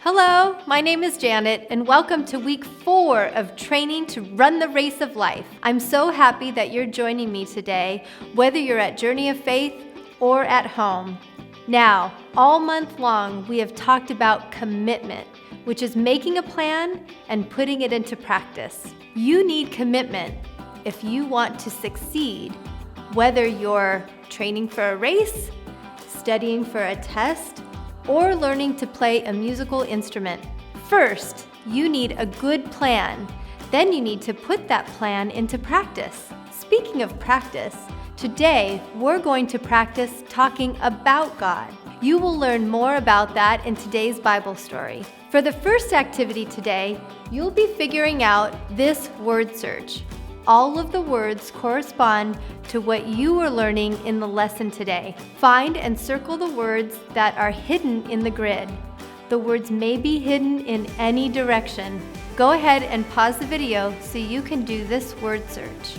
Hello, my name is Janet, and welcome to week 4 of training to run the race of life. I'm so happy that you're joining me today, whether you're at Journey of Faith or at home. Now, all month long, we have talked about commitment, which is making a plan and putting it into practice. You need commitment if you want to succeed, whether you're training for a race, studying for a test, or learning to play a musical instrument. First, you need a good plan. Then you need to put that plan into practice. Speaking of practice, today we're going to practice talking about God. You will learn more about that in today's Bible story. For the first activity today, you'll be figuring out this word search. All of the words correspond to what you are learning in the lesson today. Find and circle the words that are hidden in the grid. The words may be hidden in any direction. Go ahead and pause the video so you can do this word search.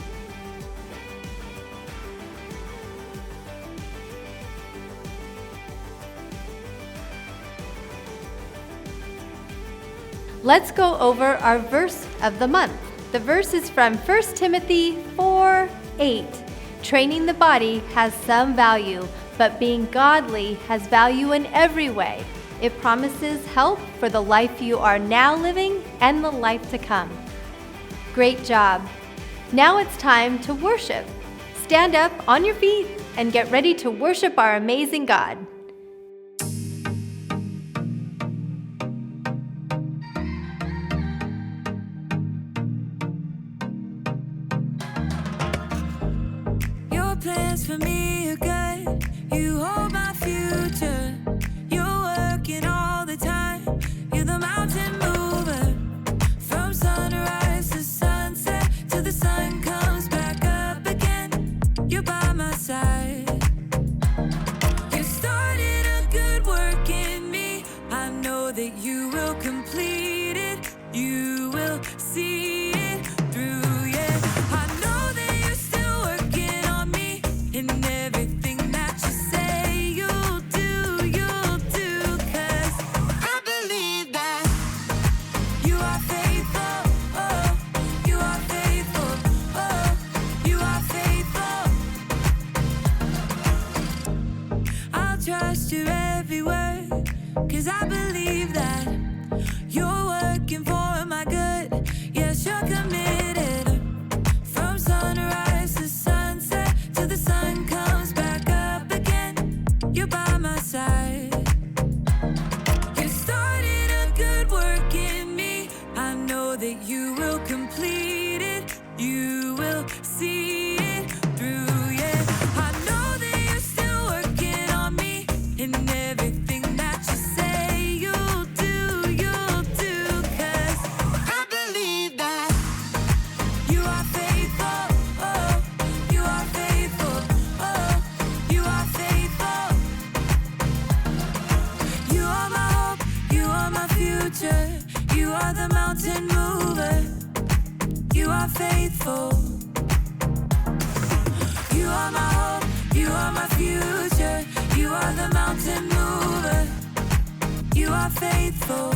Let's go over our verse of the month. The verse is from 1 Timothy 4:8. Training the body has some value, but being godly has value in every way. It promises help for the life you are now living and the life to come. Great job. Now it's time to worship. Stand up on your feet and get ready to worship our amazing God. Plans for me are good. You hold my future. You're working all the time. You're the mountain mover. From sunrise to sunset, till the sun comes back up again. You're by my side. You started a good work in me. I know that you will complete it. You will see it through. Trust your every word, 'cause I believe that you're working for my good. Yes, you're committed. From sunrise to sunset, till the sun comes back up again. You're by my side. You started a good work in me. I know that you will complete it. You will see it through. In everything that you say you'll do, 'cause I believe that you are faithful, oh, you are faithful, oh, you are faithful. You are my hope, you are my future, you are the mountain mover, you are faithful. You are my hope, you are my future, you are the mountain mover, you are faithful.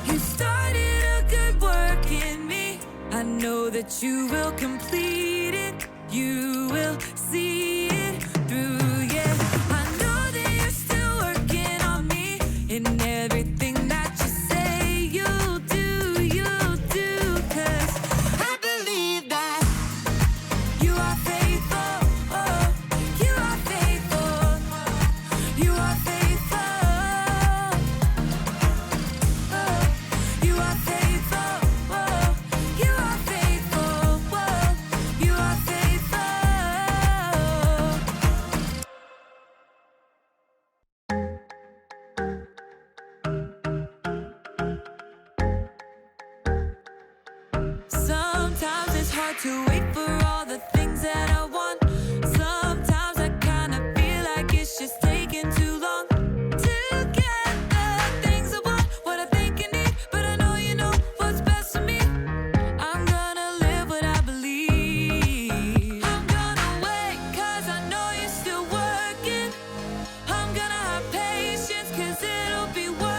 You started a good work in me. I know that you will complete it. You will see it through, yeah. I know that you're still working on me. In everything that you say you'll do, 'cause I believe that you are faithful, oh, you are faithful, you are faithful, oh, you are faithful, oh, you are faithful, oh, you are faithful. Sometimes it's hard to wait for all the things that I want. Sometimes I kinda feel like it's just taking too long to get the things I want, what I think I need, but I know you know what's best for me. I'm gonna live what I believe. I'm gonna wait 'cause I know you're still working. I'm gonna have patience 'cause it'll be worth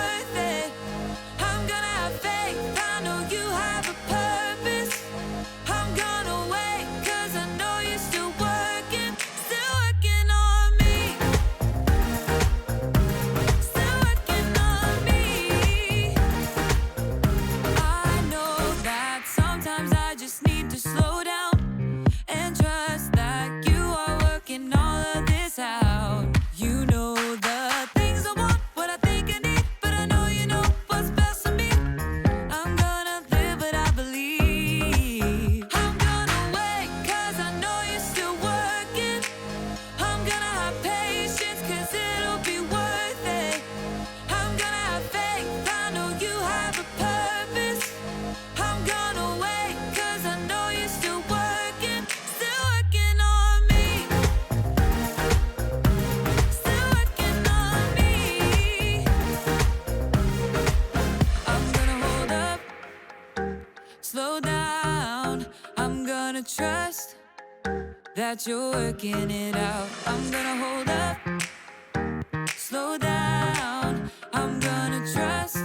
that you're working it out. I'm gonna hold up, slow down. I'm gonna trust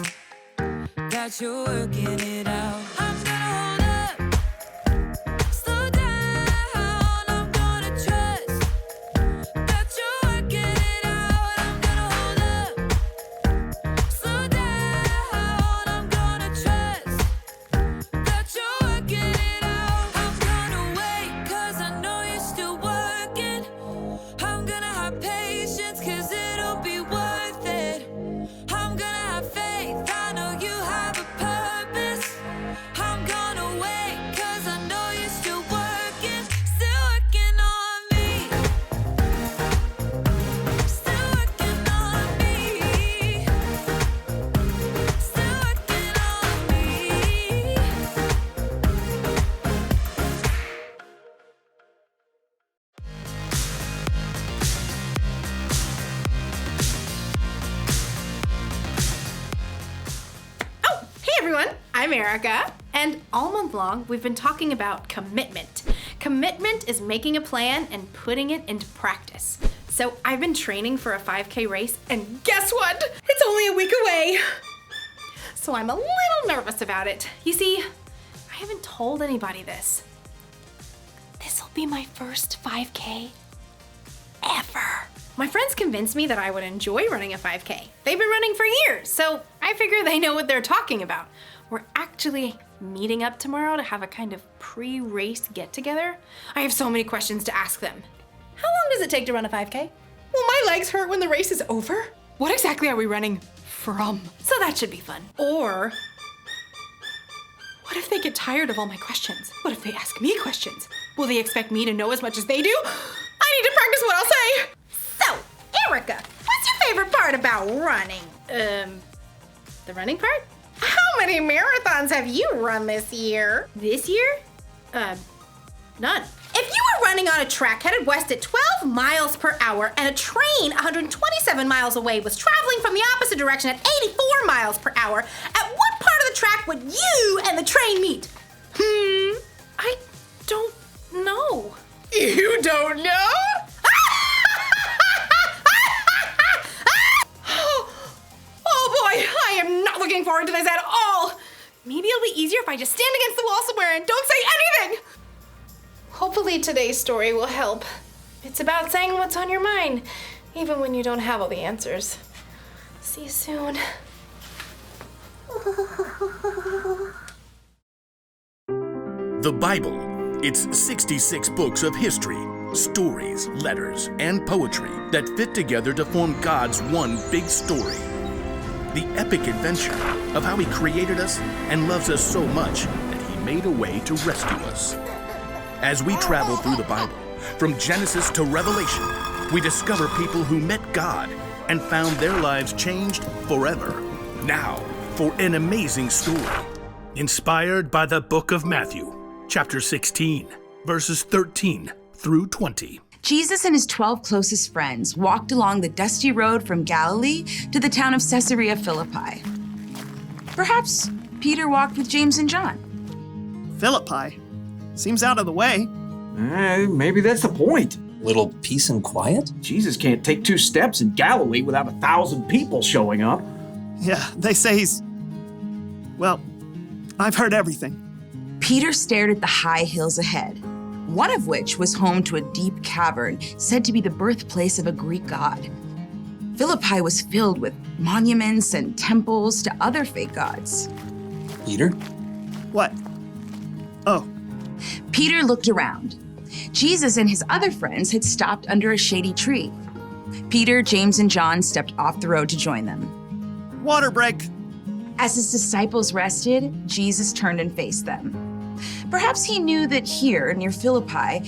that you're working it out. I'm gonna hold up, slow down. I'm gonna trust that you're working it out. I'm gonna hold up, slow down. I'm gonna trust that you're working it out. I'm gonna wait, 'cause I know you're still working. I'm gonna have patience, 'cause it'll be worth it. I'm gonna have faith, I know you have a purpose. I'm gonna wait, 'cause I know you're still working on me. Still working on me. Still working on me. Oh, hey everyone, I'm Erica, and all month long we've been talking about commitment. Commitment is making a plan and putting it into practice. So I've been training for a 5K race, and guess what? It's only a week away. So I'm a little nervous about it. You see, I haven't told anybody this. This'll be my first 5K ever. My friends convinced me that I would enjoy running a 5K. They've been running for years, so I figure they know what they're talking about. We're actually meeting up tomorrow to have a kind of pre-race get-together. I have so many questions to ask them. How long does it take to run a 5K? Will my legs hurt when the race is over? What exactly are we running from? So that should be fun. Or what if they get tired of all my questions? What if they ask me questions? Will they expect me to know as much as they do? I need to practice what I'll say. So, Erica, what's your favorite part about running? The running part? How many marathons have you run this year? This year? None. If you were running on a track headed west at 12 miles per hour and a train 127 miles away was traveling from the opposite direction at 84 miles per hour, at what part of the track would you and the train meet? I don't know. You don't know? Oh boy, I am not looking forward to this at all. Maybe it'll be easier if I just stand against the wall somewhere and don't say anything. Hopefully today's story will help. It's about saying what's on your mind, even when you don't have all the answers. See you soon. The Bible. It's 66 books of history, stories, letters, and poetry that fit together to form God's one big story. The epic adventure of how He created us and loves us so much that He made a way to rescue us. As we travel through the Bible, from Genesis to Revelation, we discover people who met God and found their lives changed forever. Now, for an amazing story. Inspired by the book of Matthew, chapter 16, verses 13 through 20. Jesus and his 12 closest friends walked along the dusty road from Galilee to the town of Caesarea Philippi. Perhaps Peter walked with James and John. Philippi? Seems out of the way. Maybe that's the point. Little peace and quiet? Jesus can't take 2 steps in Galilee without 1,000 people showing up. Yeah, they say he's... Well, I've heard everything. Peter stared at the high hills ahead, one of which was home to a deep cavern said to be the birthplace of a Greek god. Philippi was filled with monuments and temples to other fake gods. Peter? What? Oh, Peter looked around. Jesus and his other friends had stopped under a shady tree. Peter, James, and John stepped off the road to join them. water break. As his disciples rested, Jesus turned and faced them. Perhaps he knew that here, near Philippi,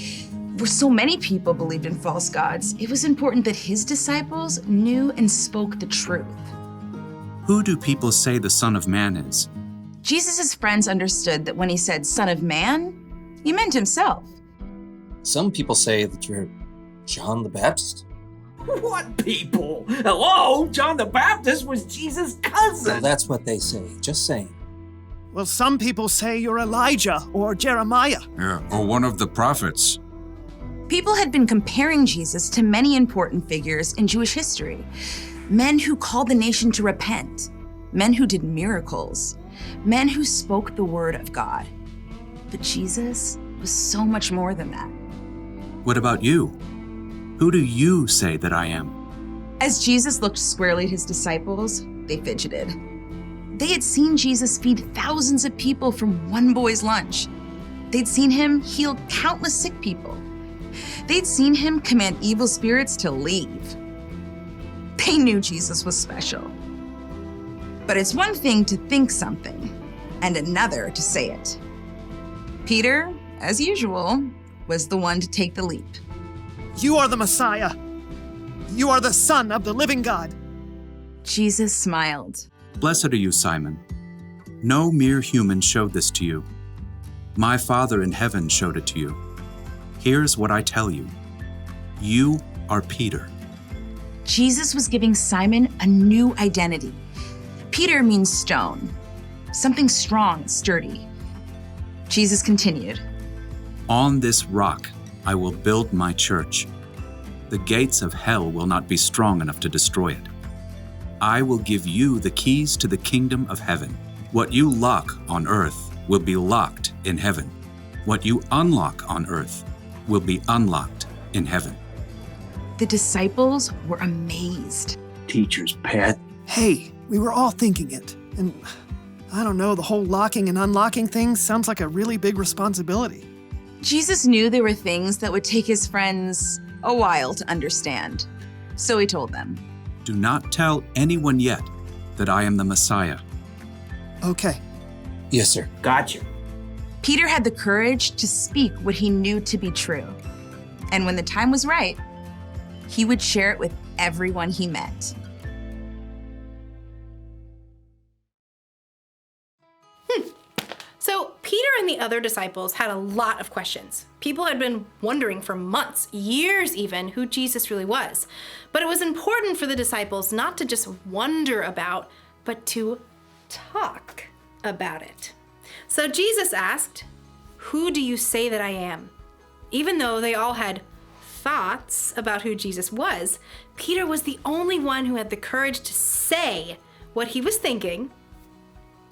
where so many people believed in false gods, it was important that his disciples knew and spoke the truth. Who do people say the Son of Man is? Jesus' friends understood that when he said Son of Man, he meant himself. Some people say that you're John the Baptist. What people? Hello? John the Baptist was Jesus' cousin. Well, that's what they say. Just saying. Well, some people say you're Elijah or Jeremiah. Yeah, or one of the prophets. People had been comparing Jesus to many important figures in Jewish history. Men who called the nation to repent, men who did miracles, men who spoke the word of God. But Jesus was so much more than that. What about you? Who do you say that I am? As Jesus looked squarely at his disciples, they fidgeted. They had seen Jesus feed thousands of people from one boy's lunch. They'd seen him heal countless sick people. They'd seen him command evil spirits to leave. They knew Jesus was special. But it's one thing to think something, and another to say it. Peter, as usual, was the one to take the leap. You are the Messiah. You are the Son of the living God. Jesus smiled. Blessed are you, Simon. No mere human showed this to you. My Father in heaven showed it to you. Here's what I tell you. You are Peter. Jesus was giving Simon a new identity. Peter means stone, something strong, sturdy. Jesus continued. On this rock I will build my church. The gates of hell will not be strong enough to destroy it. I will give you the keys to the kingdom of heaven. What you lock on earth will be locked in heaven. What you unlock on earth will be unlocked in heaven. The disciples were amazed. Teacher's pet. Hey, we were all thinking it. And I don't know, the whole locking and unlocking thing sounds like a really big responsibility. Jesus knew there were things that would take his friends a while to understand. So he told them. Do not tell anyone yet that I am the Messiah. Okay. Yes, sir. Gotcha. Peter had the courage to speak what he knew to be true. And when the time was right, he would share it with everyone he met. So Peter and the other disciples had a lot of questions. People had been wondering for months, years even, who Jesus really was. But it was important for the disciples not to just wonder about, but to talk about it. So Jesus asked, "Who do you say that I am?" Even though they all had thoughts about who Jesus was, Peter was the only one who had the courage to say what he was thinking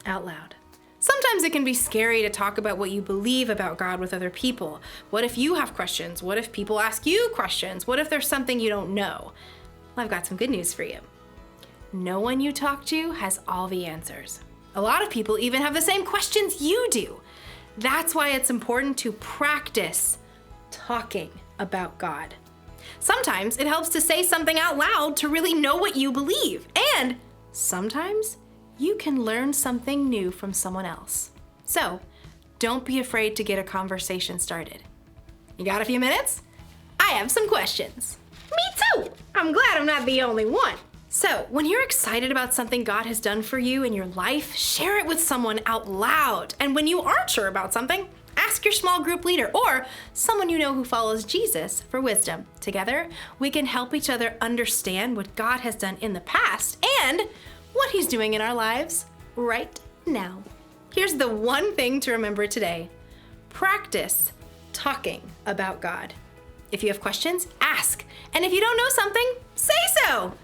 out loud. Sometimes it can be scary to talk about what you believe about God with other people. What if you have questions? What if people ask you questions? What if there's something you don't know? Well, I've got some good news for you. No one you talk to has all the answers. A lot of people even have the same questions you do. That's why it's important to practice talking about God. Sometimes it helps to say something out loud to really know what you believe. And sometimes you can learn something new from someone else. So don't be afraid to get a conversation started. You got a few minutes? I have some questions. Me too! I'm glad I'm not the only one. So when you're excited about something God has done for you in your life, share it with someone out loud. And when you aren't sure about something, ask your small group leader or someone you know who follows Jesus for wisdom. Together, we can help each other understand what God has done in the past and what he's doing in our lives right now. Here's the one thing to remember today. Practice talking about God. If you have questions, ask. And if you don't know something, say so.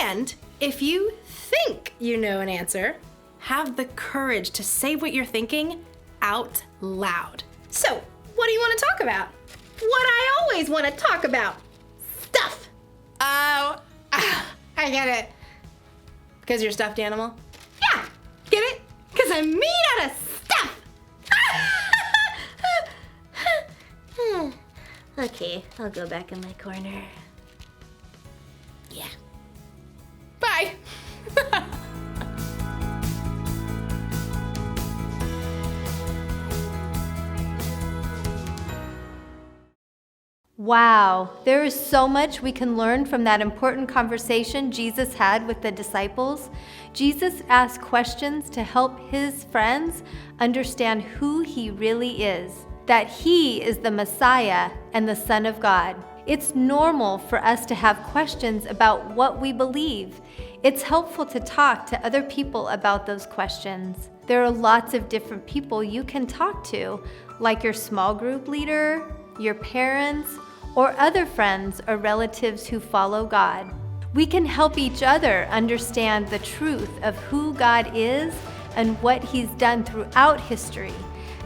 And if you think you know an answer, have the courage to say what you're thinking out loud. So, what do you want to talk about? What I always want to talk about. Stuff. Oh, I get it. Because you're a stuffed animal? Yeah, get it? Because I'm made out of stuff! Okay, I'll go back in my corner. Yeah. Bye! Wow, there is so much we can learn from that important conversation Jesus had with the disciples. Jesus asked questions to help his friends understand who he really is, that he is the Messiah and the Son of God. It's normal for us to have questions about what we believe. It's helpful to talk to other people about those questions. There are lots of different people you can talk to, like your small group leader, your parents, or other friends or relatives who follow God. We can help each other understand the truth of who God is and what He's done throughout history,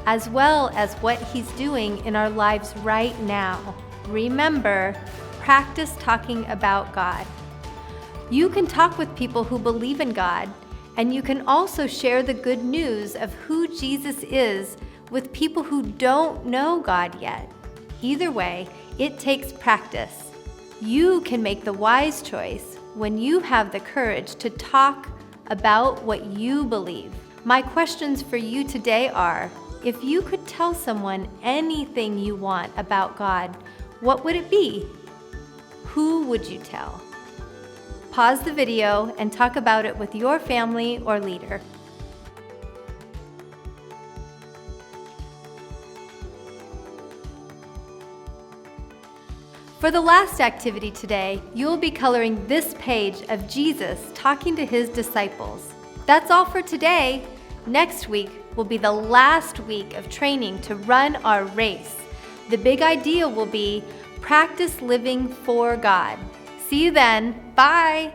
as well as what He's doing in our lives right now. Remember, practice talking about God. You can talk with people who believe in God, and you can also share the good news of who Jesus is with people who don't know God yet. Either way, it takes practice. You can make the wise choice when you have the courage to talk about what you believe. My questions for you today are, if you could tell someone anything you want about God, what would it be? Who would you tell? Pause the video and talk about it with your family or leader. For the last activity today, you'll be coloring this page of Jesus talking to His disciples. That's all for today. Next week will be the last week of training to run our race. The big idea will be practice living for God. See you then. Bye.